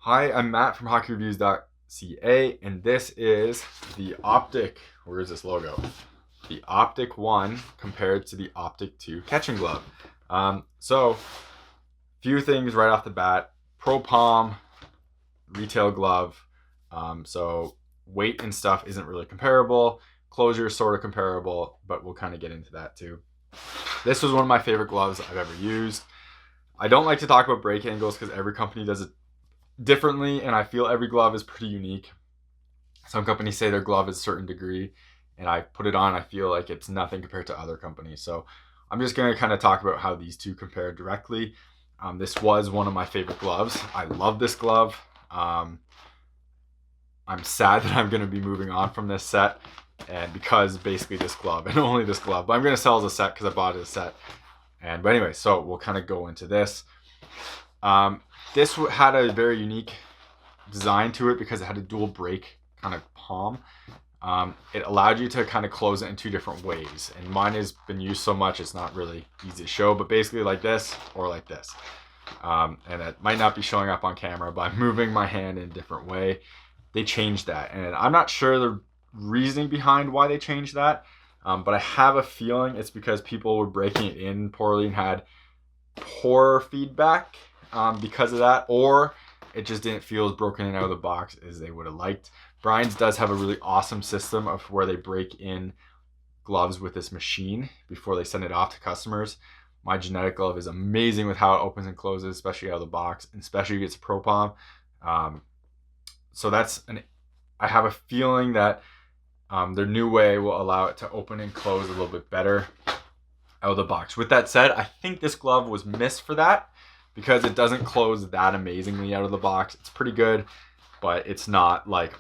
Hi, I'm Matt from HockeyReviews.ca, and this is the Optik. Where is this logo? The Optik 1 compared to the Optik 2 catching glove. So, few things right off the bat. Pro Palm, retail glove. So weight and stuff isn't really comparable. Closure is sort of comparable, but we'll kind of get into that too. This was one of my favorite gloves I've ever used. I don't like to talk about break angles because every company does it differently, and I feel every glove is pretty unique. Some companies say their glove is a certain degree, and I put it on, I feel like it's nothing compared to other companies. So I'm just going to kind of talk about how these two compare directly. This was one of my favorite gloves. I love this glove. I'm sad that I'm going to be moving on from this set, and because basically this glove and only this glove, but I'm going to sell as a set because I bought it as a set. But anyway, so we'll kind of go into this. This had a very unique design to it because it had a dual break kind of palm. It allowed you to kind of close it in two different ways, and mine has been used so much it's not really easy to show, but basically like this or like this. And it might not be showing up on camera, but I'm moving my hand in a different way. They changed that, and I'm not sure the reasoning behind why they changed that, but I have a feeling it's because people were breaking it in poorly and had poor feedback because of that, or it just didn't feel as broken in out of the box as they would have liked. Brian's does have a really awesome system of where they break in gloves with this machine before they send it off to customers. My GNetik glove is amazing with how it opens and closes, especially out of the box, and especially if it's a Pro Palm. So I have a feeling that their new way will allow it to open and close a little bit better out of the box. With that said, I think this glove was missed for that because it doesn't close that amazingly out of the box. It's pretty good, but it's not like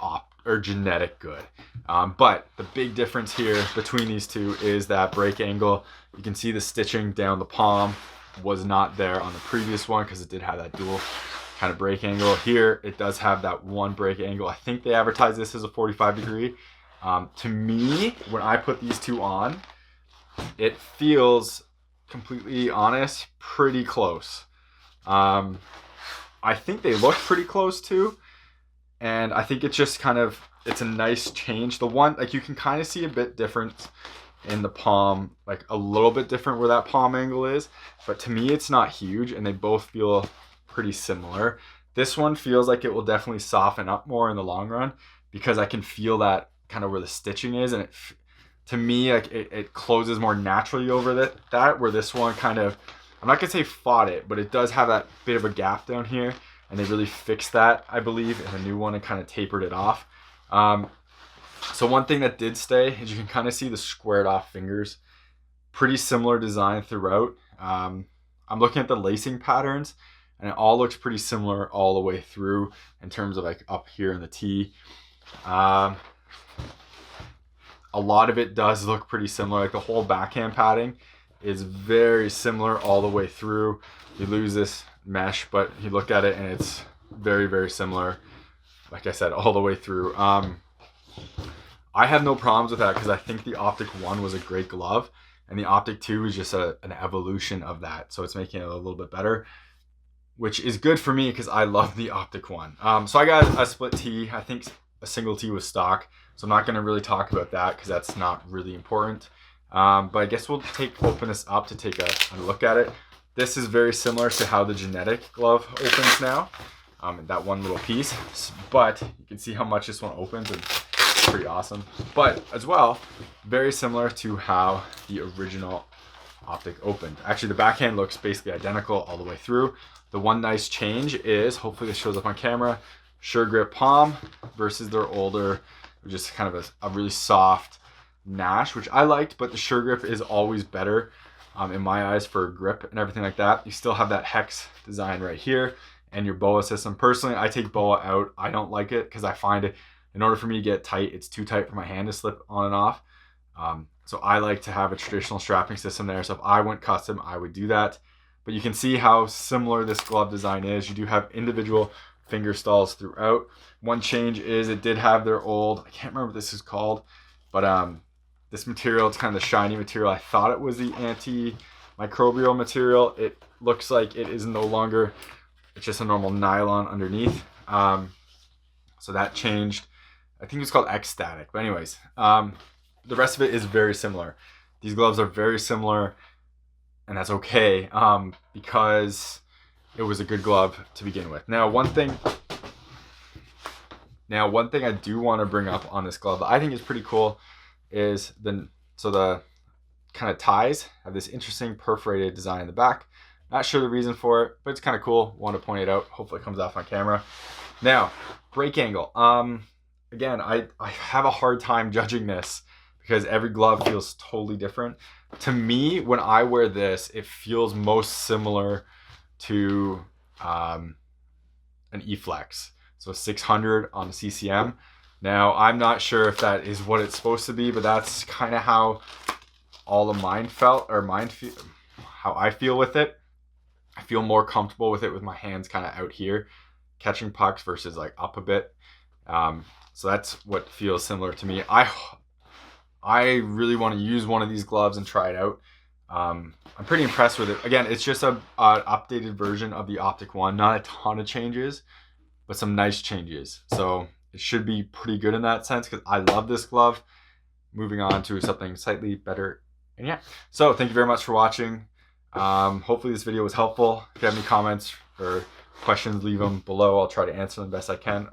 GNetik good. But the big difference here between these two is that break angle. You can see the stitching down the palm was not there on the previous one because it did have that dual kind of break angle. Here it does have that one break angle. I think they advertise this as a 45 degree. To me, when I put these two on, it feels, completely honest, pretty close. I think they look pretty close too, and I think it's just kind of, it's a nice change. The one, like, you can kind of see a bit different in the palm, like a little bit different where that palm angle is, but to me it's not huge, and they both feel pretty similar. This one feels like it will definitely soften up more in the long run because I can feel that kind of where the stitching is, and to me, like, it closes more naturally over that where this one kind of, I'm not gonna say fought it, but it does have that bit of a gap down here, and they really fixed that, I believe, in the new one and kind of tapered it off. So one thing that did stay is you can kind of see the squared off fingers. Pretty similar design throughout. I'm looking at the lacing patterns, and it all looks pretty similar all the way through in terms of like up here in the T. A lot of it does look pretty similar. Like the whole backhand padding is very similar all the way through. You lose this mesh, but you look at it and it's very, very similar. Like I said, all the way through. I have no problems with that because I think the Optik 1 was a great glove, and the Optik 2 is just an evolution of that. So it's making it a little bit better, which is good for me because I love the Optik 1. So I got a split T. I think a single T was stock, so I'm not going to really talk about that because that's not really important. But I guess we'll open this up to take a look at it. This is very similar to how the GNetik glove opens now, that one little piece, but you can see how much this one opens, and it's pretty awesome. But as well, very similar to how the original Optik opened. Actually, the backhand looks basically identical all the way through. The one nice change is, hopefully this shows up on camera, Sure Grip palm versus their older, just kind of a really soft Nash, which I liked, but the Sure Grip is always better in my eyes for grip and everything like that. You still have that hex design right here and your BOA system. Personally, I take BOA out. I don't like it because I find it, in order for me to get tight, it's too tight for my hand to slip on and off. So I like to have a traditional strapping system there. So if I went custom, I would do that. But you can see how similar this glove design is. You do have individual finger stalls throughout. One change is it did have their old, I can't remember what this is called, but this material, it's kind of the shiny material. I thought it was the antimicrobial material. It looks like it is no longer, it's just a normal nylon underneath. So that changed. I think it's called X-Static. But anyways, the rest of it is very similar. These gloves are very similar, and that's okay, because it was a good glove to begin with. Now, one thing I do want to bring up on this glove that I think is pretty cool is the kind of ties have this interesting perforated design in the back. Not sure the reason for it, but it's kind of cool. Want to point it out. Hopefully it comes off on camera. Now, break angle. Again, I have a hard time judging this because every glove feels totally different. To me, when I wear this, it feels most similar to an E-Flex. So 600 on the CCM. Now, I'm not sure if that is what it's supposed to be, but that's kind of how all of mine felt, or how I feel with it. I feel more comfortable with it with my hands kind of out here, catching pucks versus like up a bit. So that's what feels similar to me. I really want to use one of these gloves and try it out. I'm pretty impressed with it. Again, it's just an updated version of the Optik one. Not a ton of changes, but some nice changes. So it should be pretty good in that sense because I love this glove. Moving on to something slightly better. And yeah, so thank you very much for watching. Hopefully this video was helpful. If you have any comments or questions, leave them below. I'll try to answer them best I can.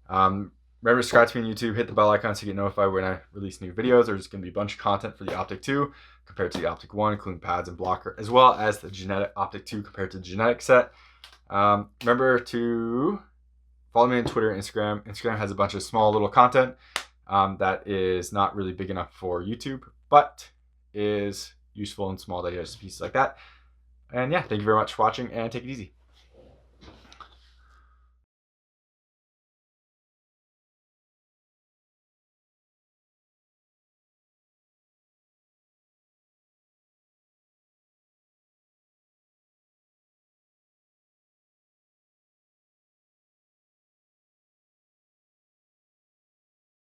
Remember to subscribe to me on YouTube, hit the bell icon so you get notified when I release new videos. There's going to be a bunch of content for the Optik 2 compared to the Optik 1, including pads and blocker, as well as the GNetik Optik 2 compared to the GNetik set. Remember to follow me on Twitter and Instagram. Instagram has a bunch of small little content that is not really big enough for YouTube, but is useful in small digest pieces like that. And yeah, thank you very much for watching, and take it easy.